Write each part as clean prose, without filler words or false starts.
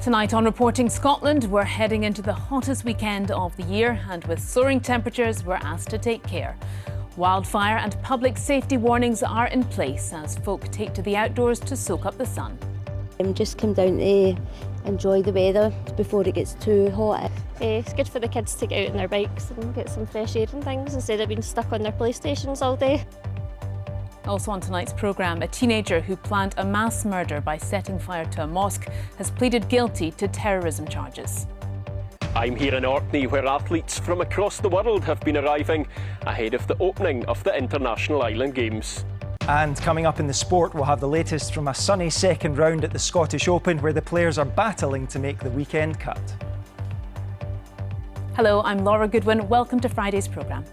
Tonight on Reporting Scotland, we're heading into the hottest weekend of the year, and with soaring temperatures, we're asked to take care. Wildfire and public safety warnings are in place as folk take to the outdoors to soak up the sun. Just come down to enjoy the weather before it gets too hot. It's good for the kids to get out on their bikes and get some fresh air and things instead of being stuck on their PlayStations all day. Also on tonight's programme, a teenager who planned a mass murder by setting fire to a mosque has pleaded guilty to terrorism charges. I'm here in Orkney, where athletes from across the world have been arriving ahead of the opening of the International Island Games. And coming up in the sport, we'll have the latest from a sunny second round at the Scottish Open, where the players are battling to make the weekend cut. Hello, I'm Laura Goodwin. Welcome to Friday's programme.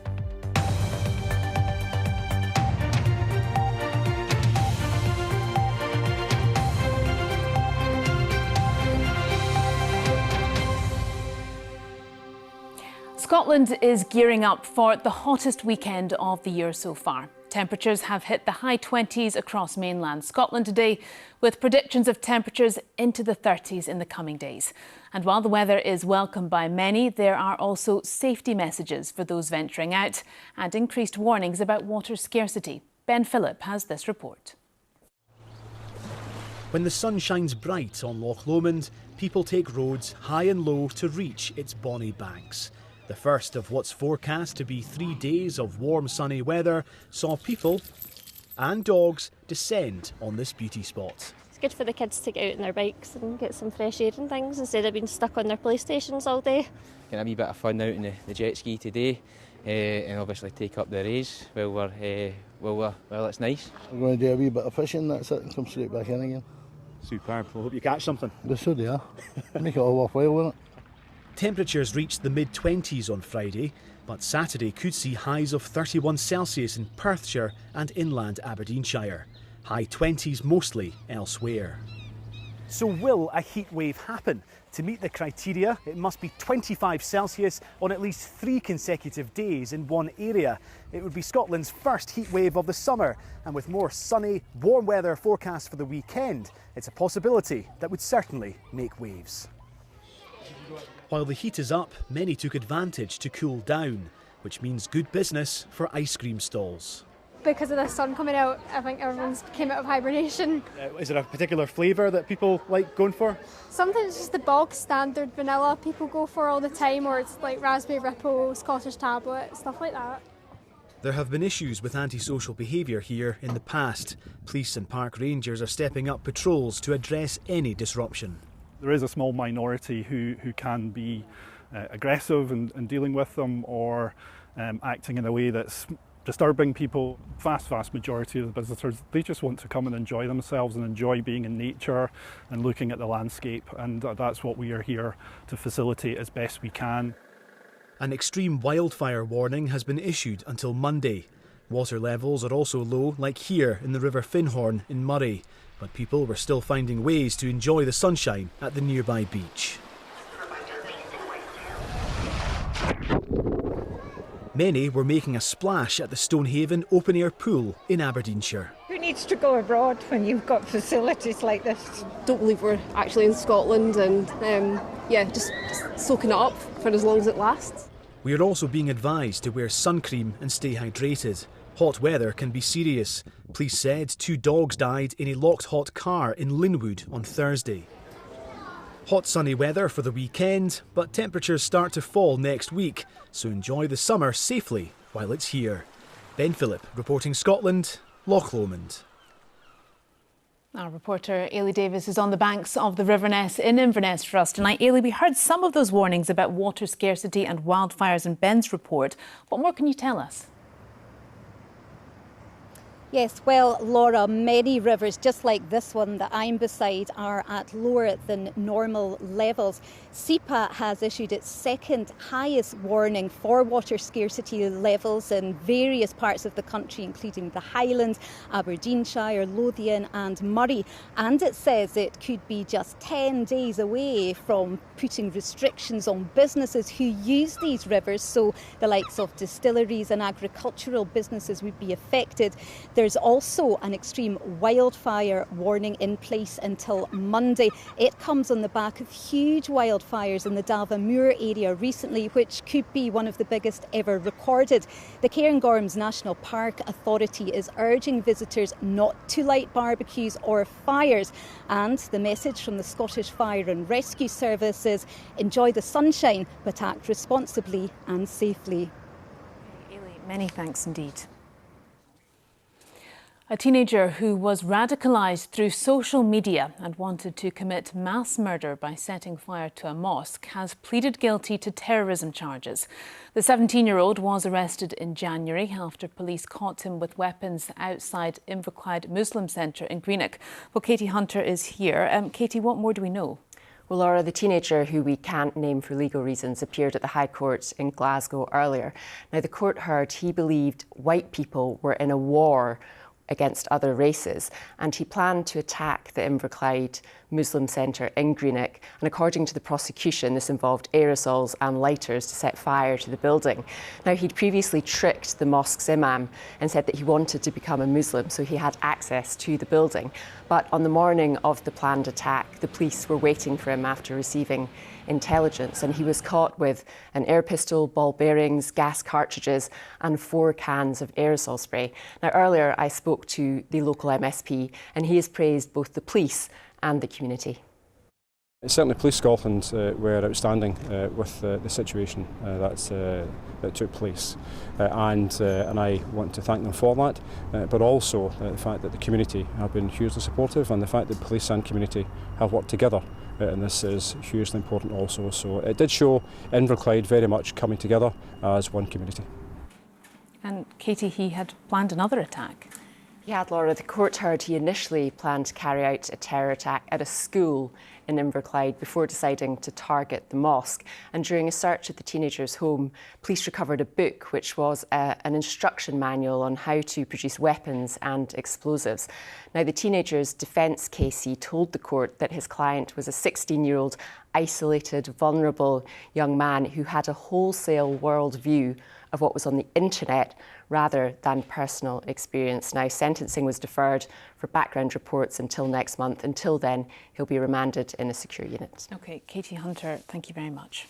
Scotland is gearing up for the hottest weekend of the year so far. Temperatures have hit the high 20s across mainland Scotland today, with predictions of temperatures into the 30s in the coming days. And while the weather is welcome by many, there are also safety messages for those venturing out and increased warnings about water scarcity. Ben Phillip has this report. When the sun shines bright on Loch Lomond, people take roads high and low to reach its bonny banks. The first of what's forecast to be 3 days of warm sunny weather saw people and dogs descend on this beauty spot. It's good for the kids to get out on their bikes and get some fresh air and things instead of being stuck on their PlayStations all day. Getting a wee bit of fun out in the jet ski today and obviously take up the race while it's nice. We're going to do a wee bit of fishing, that's it, and come straight back in again. Superb, we'll hope you catch something. We should, yeah. Make it all worthwhile, won't it? Temperatures reached the mid-20s on Friday, but Saturday could see highs of 31 Celsius in Perthshire and inland Aberdeenshire. High 20s mostly elsewhere. So will a heat wave happen? To meet the criteria, it must be 25 Celsius on at least 3 consecutive days in one area. It would be Scotland's first heat wave of the summer, and with more sunny, warm weather forecast for the weekend, it's a possibility that would certainly make waves. While the heat is up, many took advantage to cool down, which means good business for ice cream stalls. Because of the sun coming out, I think everyone's came out of hibernation. Is there a particular flavour that people like going for? Sometimes it's just the bog standard vanilla people go for all the time, or it's like raspberry ripple, Scottish tablet, stuff like that. There have been issues with antisocial behaviour here in the past. Police and park rangers are stepping up patrols to address any disruption. There is a small minority who can be aggressive in dealing with them or acting in a way that's disturbing people. Vast majority of the visitors, they just want to come and enjoy themselves and enjoy being in nature and looking at the landscape, and that's what we are here to facilitate as best we can. An extreme wildfire warning has been issued until Monday. Water levels are also low, like here in the River Finhorn in Murray, but people were still finding ways to enjoy the sunshine at the nearby beach. Many were making a splash at the Stonehaven open-air pool in Aberdeenshire. Who needs to go abroad when you've got facilities like this? Don't believe we're actually in Scotland, and just soaking it up for as long as it lasts. We are also being advised to wear sun cream and stay hydrated. Hot weather can be serious. Police said 2 dogs died in a locked hot car in Linwood on Thursday. Hot sunny weather for the weekend, but temperatures start to fall next week, so enjoy the summer safely while it's here. Ben Phillip, reporting Scotland, Loch Lomond. Our reporter Ailey Davis is on the banks of the River Ness in Inverness for us tonight. Ailey, we heard some of those warnings about water scarcity and wildfires in Ben's report. What more can you tell us? Yes, well, Laura, many rivers, just like this one that I'm beside, are at lower than normal levels. SEPA has issued its second highest warning for water scarcity levels in various parts of the country, including the Highlands, Aberdeenshire, Lothian and Murray. And it says it could be just 10 days away from putting restrictions on businesses who use these rivers, so the likes of distilleries and agricultural businesses would be affected. There's also an extreme wildfire warning in place until Monday. It comes on the back of huge wildfires in the Dalva area recently, which could be one of the biggest ever recorded. The Cairngorms National Park Authority is urging visitors not to light barbecues or fires. And the message from the Scottish Fire and Rescue Service is enjoy the sunshine, but act responsibly and safely. Ailey, many thanks indeed. A teenager who was radicalised through social media and wanted to commit mass murder by setting fire to a mosque has pleaded guilty to terrorism charges. The 17-year-old was arrested in January after police caught him with weapons outside Inverclyde Muslim Centre in Greenock. Well, Katie Hunter is here. Katie, what more do we know? Well, Laura, the teenager, who we can't name for legal reasons, appeared at the High Court in Glasgow earlier. Now, the court heard he believed white people were in a war against other races, and he planned to attack the Inverclyde Muslim Centre in Greenock. And according to the prosecution, this involved aerosols and lighters to set fire to the building. Now, he'd previously tricked the mosque's imam and said that he wanted to become a Muslim, so he had access to the building. But on the morning of the planned attack, the police were waiting for him after receiving intelligence, and he was caught with an air pistol, ball bearings, gas cartridges and 4 cans of aerosol spray. Now, earlier I spoke to the local MSP, and he has praised both the police and the community. Certainly Police Scotland were outstanding with the situation that took place, and I want to thank them for that, but also the fact that the community have been hugely supportive, and the fact that police and community have worked together, and this is hugely important also. So it did show Inverclyde very much coming together as one community. And Katie, he had planned another attack. He had, Laura. The court heard he initially planned to carry out a terror attack at a school in Inverclyde before deciding to target the mosque. And during a search at the teenager's home, police recovered a book which was an instruction manual on how to produce weapons and explosives. Now, the teenager's defence, Casey, told the court that his client was a 16-year-old isolated, vulnerable young man who had a wholesale worldview of what was on the internet rather than personal experience. Now, sentencing was deferred for background reports until next month. Until then, he'll be remanded in a secure unit. OK, Katie Hunter, thank you very much.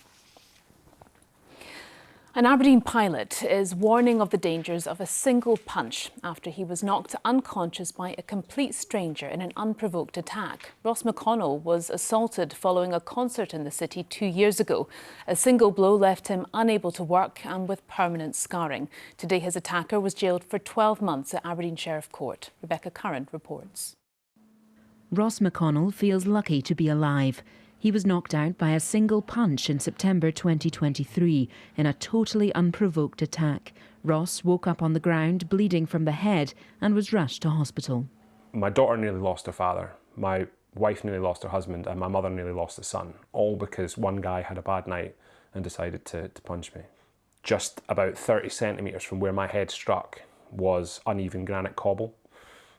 An Aberdeen pilot is warning of the dangers of a single punch after he was knocked unconscious by a complete stranger in an unprovoked attack. Ross McConnell was assaulted following a concert in the city 2 years ago. A single blow left him unable to work and with permanent scarring. Today, his attacker was jailed for 12 months at Aberdeen Sheriff Court. Rebecca Curran reports. Ross McConnell feels lucky to be alive. He was knocked out by a single punch in September 2023 in a totally unprovoked attack. Ross woke up on the ground bleeding from the head and was rushed to hospital. My daughter nearly lost her father, my wife nearly lost her husband, and my mother nearly lost a son, all because one guy had a bad night and decided to punch me. Just about 30 centimetres from where my head struck was uneven granite cobble.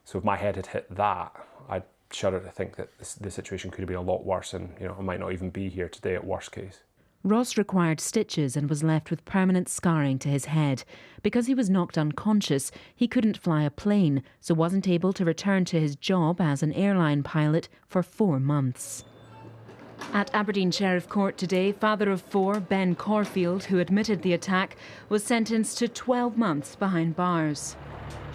So if my head had hit that, I'd shudder to think that the situation could have been a lot worse, and I might not even be here today at worst case. Ross required stitches and was left with permanent scarring to his head. Because he was knocked unconscious, he couldn't fly a plane, so wasn't able to return to his job as an airline pilot for 4 months. At Aberdeen Sheriff Court today, father of 4, Ben Corfield, who admitted the attack, was sentenced to 12 months behind bars.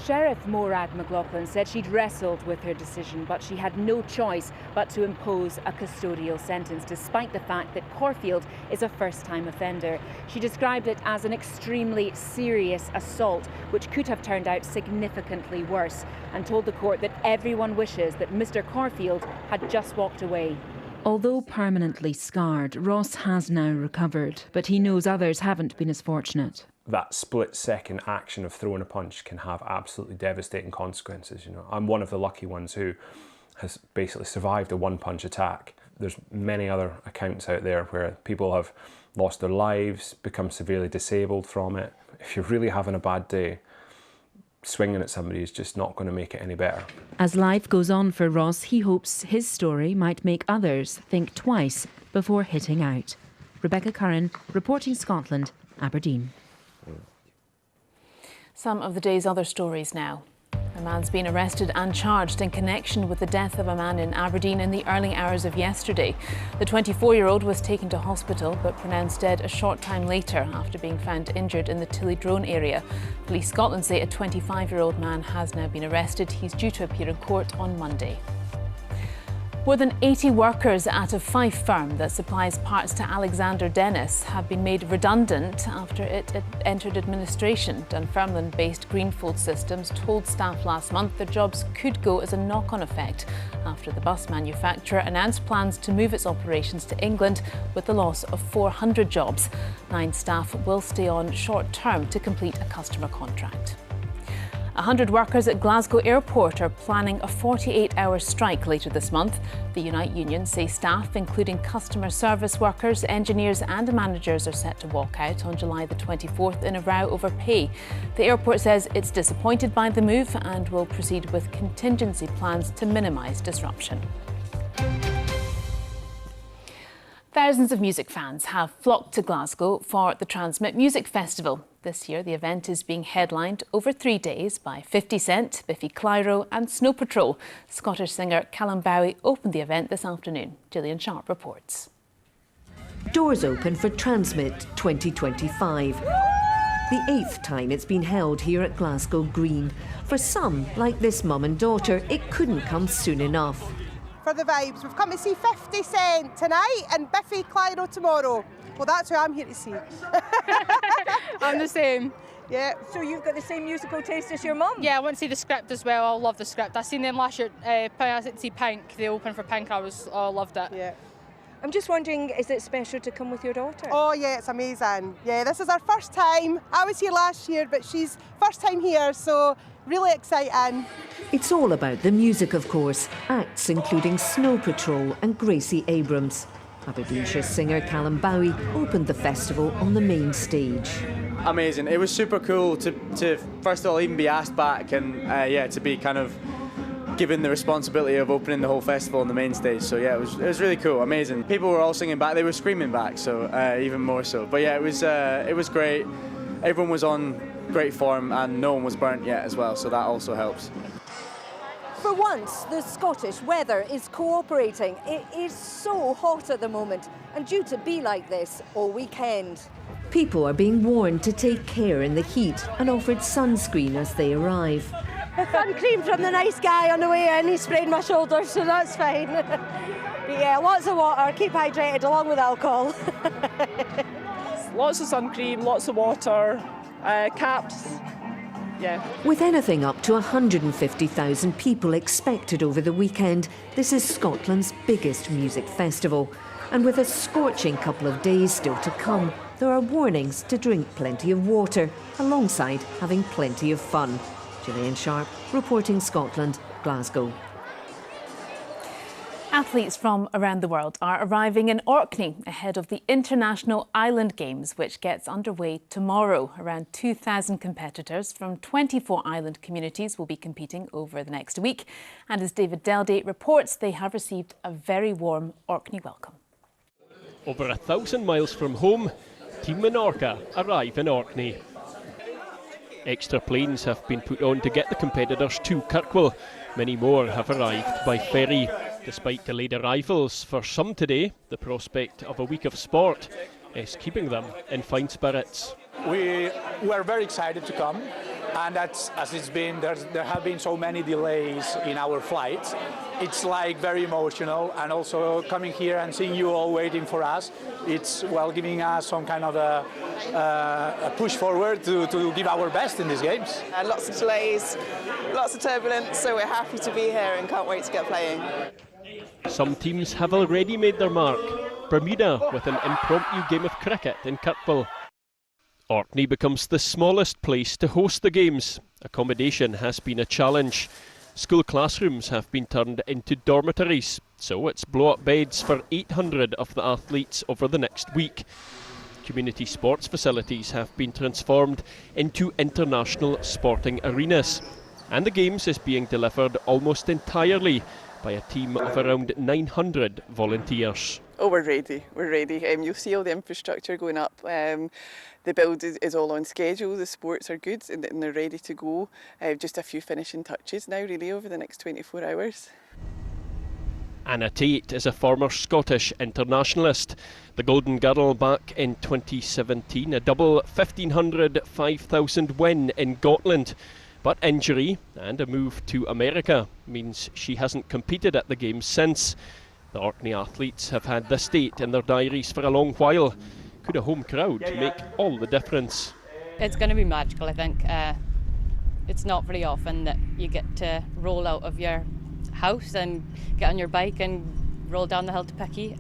Sheriff Morag McLaughlin said she'd wrestled with her decision, but she had no choice but to impose a custodial sentence, despite the fact that Corfield is a first-time offender. She described it as an extremely serious assault, which could have turned out significantly worse, and told the court that everyone wishes that Mr. Corfield had just walked away. Although permanently scarred, Ross has now recovered, but he knows others haven't been as fortunate. That split-second action of throwing a punch can have absolutely devastating consequences. I'm one of the lucky ones who has basically survived a one-punch attack. There's many other accounts out there where people have lost their lives, become severely disabled from it. If you're really having a bad day, swinging at somebody is just not going to make it any better. As life goes on for Ross, he hopes his story might make others think twice before hitting out. Rebecca Curran, reporting Scotland, Aberdeen. Some of the day's other stories now. A man's been arrested and charged in connection with the death of a man in Aberdeen in the early hours of yesterday. The 24-year-old was taken to hospital but pronounced dead a short time later after being found injured in the Tillydrone area. Police Scotland say a 25-year-old man has now been arrested. He's due to appear in court on Monday. More than 80 workers at a Fife firm that supplies parts to Alexander Dennis have been made redundant after it entered administration. Dunfermline-based Greenfold Systems told staff last month their jobs could go as a knock-on effect after the bus manufacturer announced plans to move its operations to England with the loss of 400 jobs. 9 staff will stay on short-term to complete a customer contract. 100 workers at Glasgow Airport are planning a 48-hour strike later this month. The Unite Union say staff, including customer service workers, engineers and managers, are set to walk out on July the 24th in a row over pay. The airport says it's disappointed by the move and will proceed with contingency plans to minimise disruption. Thousands of music fans have flocked to Glasgow for the Transmit Music Festival. This year, the event is being headlined over 3 days by 50 Cent, Biffy Clyro and Snow Patrol. Scottish singer Callum Bowie opened the event this afternoon. Gillian Sharp reports. Doors open for Transmit 2025. The 8th time it's been held here at Glasgow Green. For some, like this mum and daughter, it couldn't come soon enough. For the vibes, we've come to see 50 Cent tonight and Biffy Clyro tomorrow. Well, that's who I'm here to see. I'm the same. Yeah. So you've got the same musical taste as your mum? Yeah, I went to see the Script as well. I love the Script. I seen them last year. I went to see Pink. They opened for Pink. I loved it. Yeah. I'm just wondering, is it special to come with your daughter? Oh yeah, it's amazing. Yeah, this is our first time. I was here last year, but she's first time here, so really exciting. It's all about the music, of course. Acts including Snow Patrol and Gracie Abrams. Aberdeenshire singer Callum Bowie opened the festival on the main stage. Amazing. It was super cool to first of all even be asked back and to be kind of given the responsibility of opening the whole festival on the main stage. So yeah, it was really cool, amazing. People were all singing back, they were screaming back, so even more so. But yeah, it was great. Everyone was on great form and no one was burnt yet as well, so that also helps. For once, the Scottish weather is cooperating. It is so hot at the moment and due to be like this all weekend. People are being warned to take care in the heat and offered sunscreen as they arrive. Sun cream from the nice guy on the way in, he sprayed my shoulders, so that's fine. But yeah, lots of water, keep hydrated along with alcohol. Lots of sun cream, lots of water, caps. Yeah. With anything up to 150,000 people expected over the weekend, this is Scotland's biggest music festival. And with a scorching couple of days still to come, there are warnings to drink plenty of water, alongside having plenty of fun. Gillian Sharp, reporting Scotland, Glasgow. Athletes from around the world are arriving in Orkney ahead of the International Island Games, which gets underway tomorrow. Around 2,000 competitors from 24 island communities will be competing over the next week. And as David Delday reports, they have received a very warm Orkney welcome. Over 1,000 miles from home, Team Menorca arrive in Orkney. Extra planes have been put on to get the competitors to Kirkwall. Many more have arrived by ferry. Despite delayed arrivals for some today, the prospect of a week of sport is keeping them in fine spirits. We were very excited to come, and that's as it's been. There have been so many delays in our flights. It's like very emotional, and also coming here and seeing you all waiting for us. It's giving us some kind of a push forward to give our best in these games. Lots of delays, lots of turbulence, so we're happy to be here and can't wait to get playing. Some teams have already made their mark. Bermuda with an impromptu game of cricket in Kirkwall. Orkney becomes the smallest place to host the games. Accommodation has been a challenge. School classrooms have been turned into dormitories, so it's blow-up beds for 800 of the athletes over the next week. Community sports facilities have been transformed into international sporting arenas, and the games is being delivered almost entirely by a team of around 900 volunteers. Oh, we're ready. We're ready. You'll see all the infrastructure going up. The build is all on schedule. The sports are good and they're ready to go. Just a few finishing touches now, really, over the next 24 hours. Anna Tate is a former Scottish internationalist. The Golden Girl back in 2017, a double 1500-5000 win in Gotland. But injury and a move to America means she hasn't competed at the Games since. The Orkney athletes have had this date in their diaries for a long while. Could a home crowd make all the difference? It's going to be magical, I think. It's not very often that you get to roll out of your house and get on your bike and roll down the hill to Picky.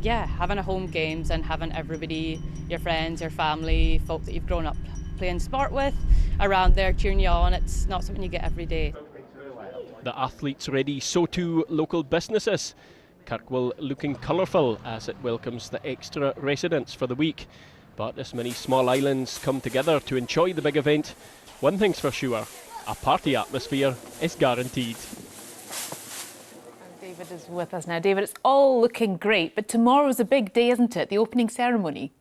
Having a home games and having everybody, your friends, your family, folk that you've grown up playing sport with, around there cheering you on, it's not something you get every day. The athletes ready, so too local businesses. Kirkwall looking colourful as it welcomes the extra residents for the week. But as many small islands come together to enjoy the big event, one thing's for sure, a party atmosphere is guaranteed. David is with us now. David, it's all looking great, but tomorrow's a big day, isn't it? The opening ceremony.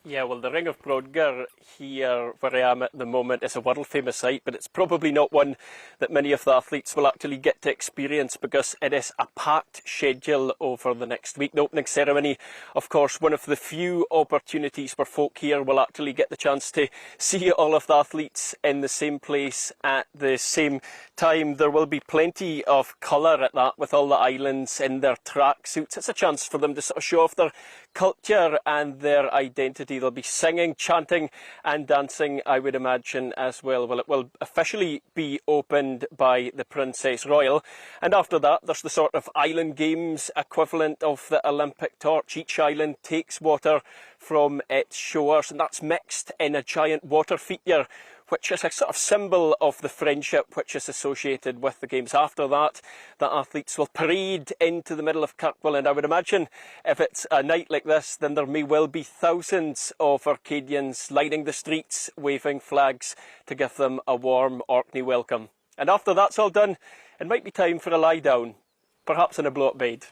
Yeah, well, the Ring of Brodgar here where I am at the moment is a world-famous site, but it's probably not one that many of the athletes will actually get to experience because it is a packed schedule over the next week. The opening ceremony, of course, one of the few opportunities where folk here will actually get the chance to see all of the athletes in the same place at the same time. There will be plenty of colour at that with all the islands in their tracksuits. It's a chance for them to sort of show off their culture and their identity. They'll be singing, chanting and dancing, I would imagine, as well. Well, it will officially be opened by the Princess Royal. And after that, there's the sort of island games equivalent of the Olympic torch. Each island takes water from its shores, and that's mixed in a giant water feature, which is a sort of symbol of the friendship which is associated with the Games. After that, the athletes will parade into the middle of Kirkwall, and I would imagine if it's a night like this, then there may well be thousands of Arcadians lining the streets, waving flags to give them a warm Orkney welcome. And after that's all done, it might be time for a lie down, perhaps in a blow-up bed.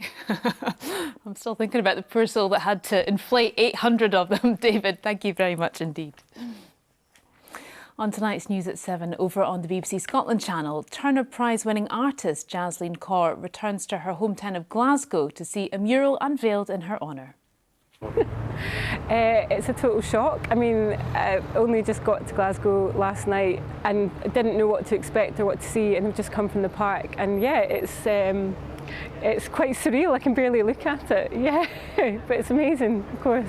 I'm still thinking about the poor soul that had to inflate 800 of them. David, thank you very much indeed. On tonight's news at 7, over on the BBC Scotland channel, Turner Prize-winning artist Jasleen Kaur returns to her hometown of Glasgow to see a mural unveiled in her honour. It's a total shock. I mean, I only just got to Glasgow last night and didn't know what to expect or what to see, and I've just come from the park. And yeah, it's quite surreal. I can barely look at it. Yeah, but it's amazing, of course.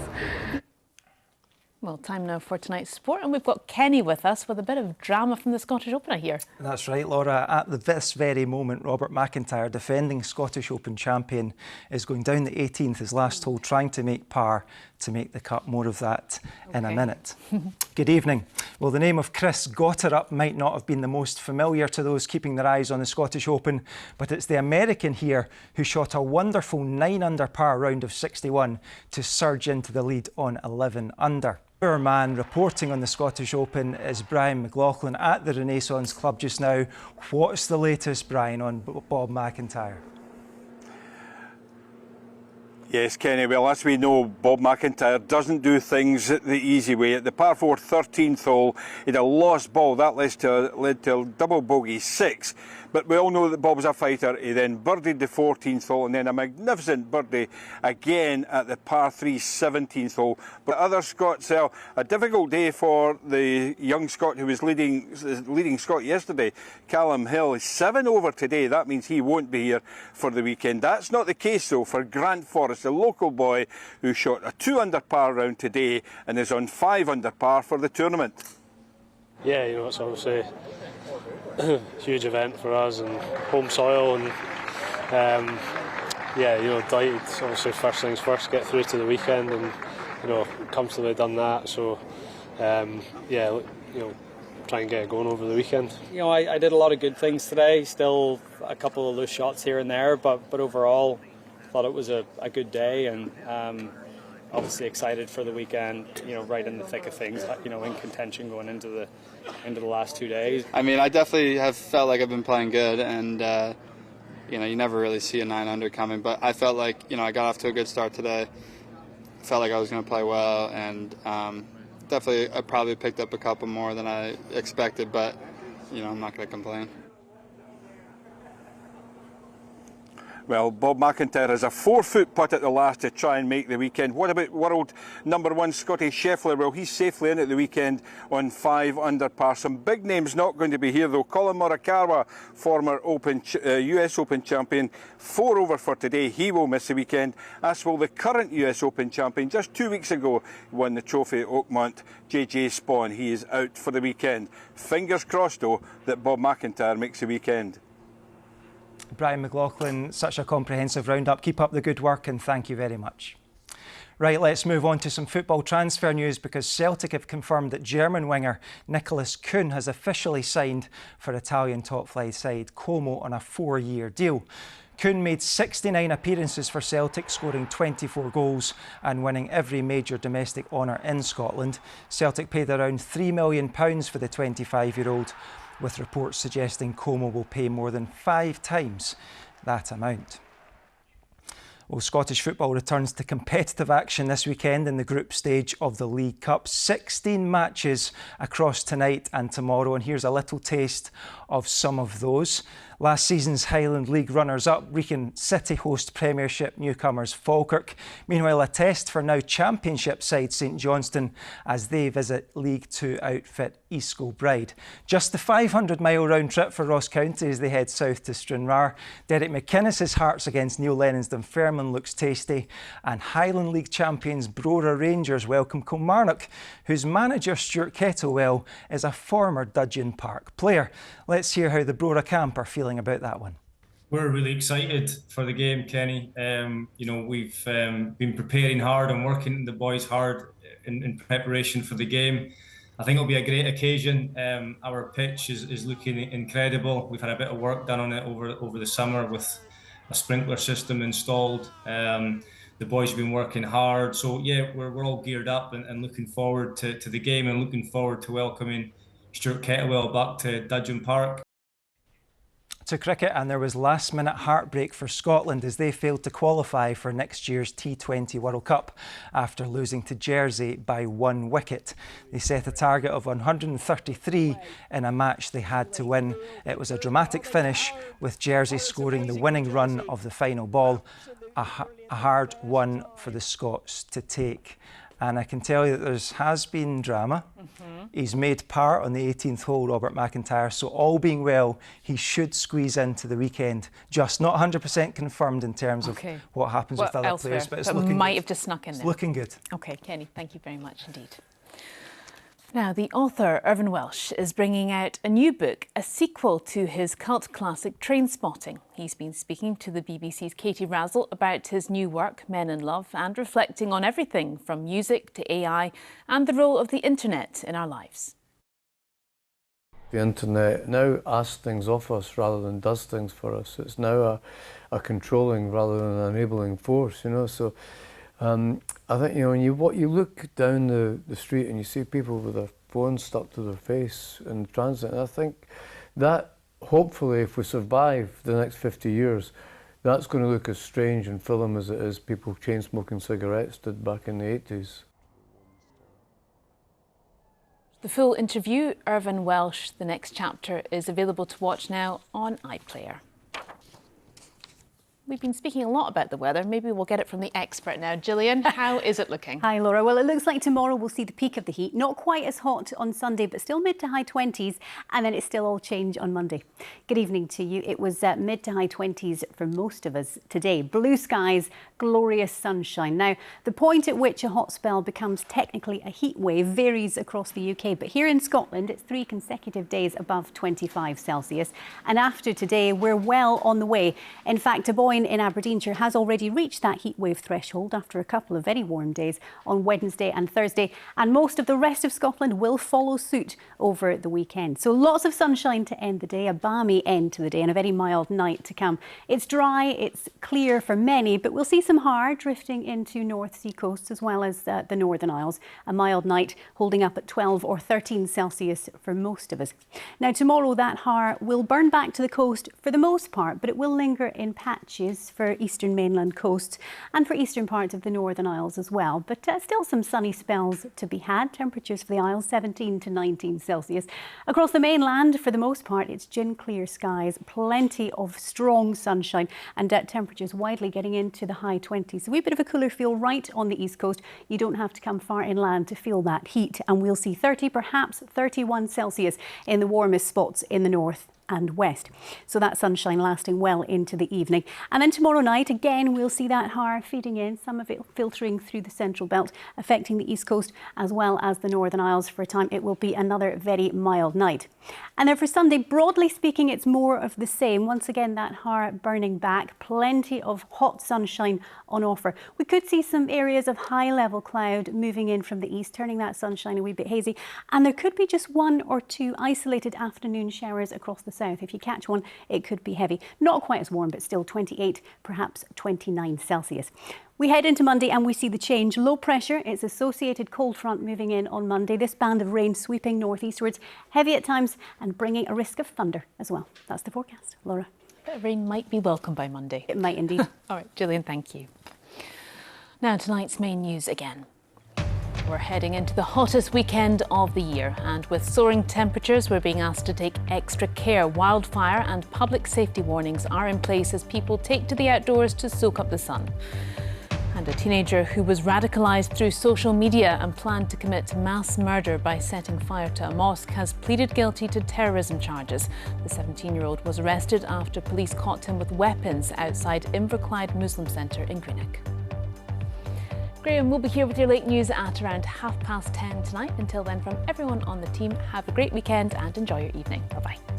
Well, time now for tonight's sport, and we've got Kenny with us with a bit of drama from the Scottish Open, I hear. That's right, Laura. At this very moment, Robert McIntyre, defending Scottish Open champion, is going down the 18th, his last hole, trying to make par to make the cut. More of that in a minute. Good evening. Well, the name of Chris Gotterup might not have been the most familiar to those keeping their eyes on the Scottish Open, but it's the American here who shot a wonderful 9 under par round of 61 to surge into the lead on 11 under. Our man reporting on the Scottish Open is Brian McLaughlin at the Renaissance Club just now. What's the latest, Brian, on Bob McIntyre? Yes, Kenny, well, as we know, Bob McIntyre doesn't do things the easy way. At the par 4 13th hole, he had a lost ball. That led to a double bogey 6. But we all know that Bob's a fighter. He then birdied the 14th hole and then a magnificent birdie again at the par 3 17th hole. But other Scots, a difficult day for the young Scot who was leading Scot yesterday. Callum Hill is 7 over today. That means he won't be here for the weekend. That's not the case, though, for Grant Forrest, a local boy who shot a 2 under par round today and is on 5 under par for the tournament. Yeah, it's obviously a huge event for us and home soil, and delighted. Obviously, first things first, get through to the weekend, and comfortably done that. So try and get it going over the weekend. I did a lot of good things today. Still a couple of loose shots here and there, but overall, thought it was a good day, and obviously excited for the weekend. Right in the thick of things. In contention going into the last 2 days. I mean, I definitely have felt like I've been playing good, and you know, you never really see a 9 under coming. But I felt like, you know, I got off to a good start today. Felt like I was going to play well, and definitely I probably picked up a couple more than I expected, but, you know, I'm not going to complain. Well, Bob McIntyre has a 4-foot putt at the last to try and make the weekend. What about world #1 Scotty Scheffler? Well, he's safely in at the weekend on 5 under par. Some big names not going to be here though. Colin Morikawa, former US Open champion, 4 over for today. He will miss the weekend, as will the current US Open champion. Just 2 weeks ago, won the trophy at Oakmont, JJ Spawn. He is out for the weekend. Fingers crossed though that Bob McIntyre makes the weekend. Brian McLaughlin, such a comprehensive roundup. Keep up the good work and thank you very much. Right, let's move on to some football transfer news, because Celtic have confirmed that German winger Nicholas Kuhn has officially signed for Italian top-flight side Como on a 4-year deal. Kuhn made 69 appearances for Celtic, scoring 24 goals and winning every major domestic honour in Scotland. Celtic paid around £3 million for the 25-year-old, with reports suggesting Como will pay more than 5 times that amount. Well, Scottish football returns to competitive action this weekend in the group stage of the League Cup. 16 matches across tonight and tomorrow, and here's a little taste of some of those. Last season's Highland League runners-up, Wrekin City host Premiership newcomers Falkirk. Meanwhile, a test for now Championship side St Johnstone as they visit League 2 outfit East Kilbride. Just the 500-mile round trip for Ross County as they head south to Stranraer. Derek McInnes's Hearts against Neil Lennon's Dunfermline looks tasty, and Highland League champions Brora Rangers welcome Kilmarnock, whose manager Stuart Kettlewell is a former Dudgeon Park player. Let's hear how the Brora camp are feeling about that one. We're really excited for the game, Kenny. You know, we've been preparing hard and working the boys hard in preparation for the game. I think it'll be a great occasion. Our pitch is looking incredible. We've had a bit of work done on it over the summer with a sprinkler system installed. The boys have been working hard. So yeah, we're all geared up and looking forward to the game, and looking forward to welcoming Stuart Kettlewell back to Dudgeon Park. To cricket, and there was last-minute heartbreak for Scotland as they failed to qualify for next year's T20 World Cup after losing to Jersey by 1 wicket. They set a target of 133 in a match they had to win. It was a dramatic finish, with Jersey scoring the winning run of the final ball, a hard one for the Scots to take. And I can tell you that there has been drama. He's made par on the 18th hole, Robert McIntyre, so all being well, he should squeeze into the weekend. Just not 100% confirmed in terms of what happens with other players, but it's looking good. Might have just snuck in there. It's looking good. OK, Kenny, thank you very much indeed. Now, the author, Irvine Welsh, is bringing out a new book, a sequel to his cult classic Trainspotting. He's been speaking to the BBC's Katie Razzle about his new work, Men in Love, and reflecting on everything from music to AI and the role of the internet in our lives. The internet now asks things of us rather than does things for us. It's now a controlling rather than an enabling force, you know. So I think, you know, when you look down the street and you see people with their phones stuck to their face in transit, and I think that hopefully, if we survive the next 50 years, that's going to look as strange in film as it is people chain smoking cigarettes did back in the 80s. The full interview, Irvine Welsh, the next chapter, is available to watch now on iPlayer. We've been speaking a lot about the weather. Maybe we'll get it from the expert now. Gillian, how is it looking? Hi, Laura. Well, it looks like tomorrow we'll see the peak of the heat. Not quite as hot on Sunday, but still mid to high 20s. And then it's still all change on Monday. Good evening to you. It was mid to high 20s for most of us today. Blue skies, glorious sunshine. Now, the point at which a hot spell becomes technically a heat wave varies across the UK. But here in Scotland, it's 3 consecutive days above 25 Celsius. And after today, we're well on the way. In fact, a boy Moyne in Aberdeenshire has already reached that heatwave threshold after a couple of very warm days on Wednesday and Thursday, and most of the rest of Scotland will follow suit over the weekend. So lots of sunshine to end the day, a balmy end to the day and a very mild night to come. It's dry, it's clear for many, but we'll see some har drifting into North Sea coasts as well as the Northern Isles. A mild night holding up at 12 or 13 Celsius for most of us. Now tomorrow that har will burn back to the coast for the most part, but it will linger in patches for eastern mainland coasts and for eastern parts of the Northern Isles as well. But still some sunny spells to be had. Temperatures for the Isles 17 to 19 Celsius. Across the mainland, for the most part, it's gin clear skies, plenty of strong sunshine and temperatures widely getting into the high 20s. A wee bit of a cooler feel right on the east coast. You don't have to come far inland to feel that heat, and we'll see 30, perhaps 31 Celsius in the warmest spots in the north and west. So that sunshine lasting well into the evening. And then tomorrow night, again, we'll see that har feeding in, some of it filtering through the central belt, affecting the east coast as well as the Northern Isles for a time. It will be another very mild night. And then for Sunday, broadly speaking, it's more of the same. Once again, that har burning back, plenty of hot sunshine on offer. We could see some areas of high level cloud moving in from the east, turning that sunshine a wee bit hazy. And there could be just one or two isolated afternoon showers across the south. If you catch one, it could be heavy. Not quite as warm, but still 28, perhaps 29 Celsius. We head into Monday and we see the change. Low pressure, its associated cold front moving in on Monday. This band of rain sweeping northeastwards, heavy at times and bringing a risk of thunder as well. That's the forecast. Laura. A bit of rain might be welcome by Monday. It might indeed. All right, Gillian, thank you. Now tonight's main news again. We're heading into the hottest weekend of the year, and with soaring temperatures, we're being asked to take extra care. Wildfire and public safety warnings are in place as people take to the outdoors to soak up the sun. And a teenager who was radicalised through social media and planned to commit mass murder by setting fire to a mosque has pleaded guilty to terrorism charges. The 17-year-old was arrested after police caught him with weapons outside Inverclyde Muslim Centre in Greenock. Graham will be here with your late news at around 10:30 tonight. Until then, from everyone on the team, have a great weekend and enjoy your evening. Bye-bye.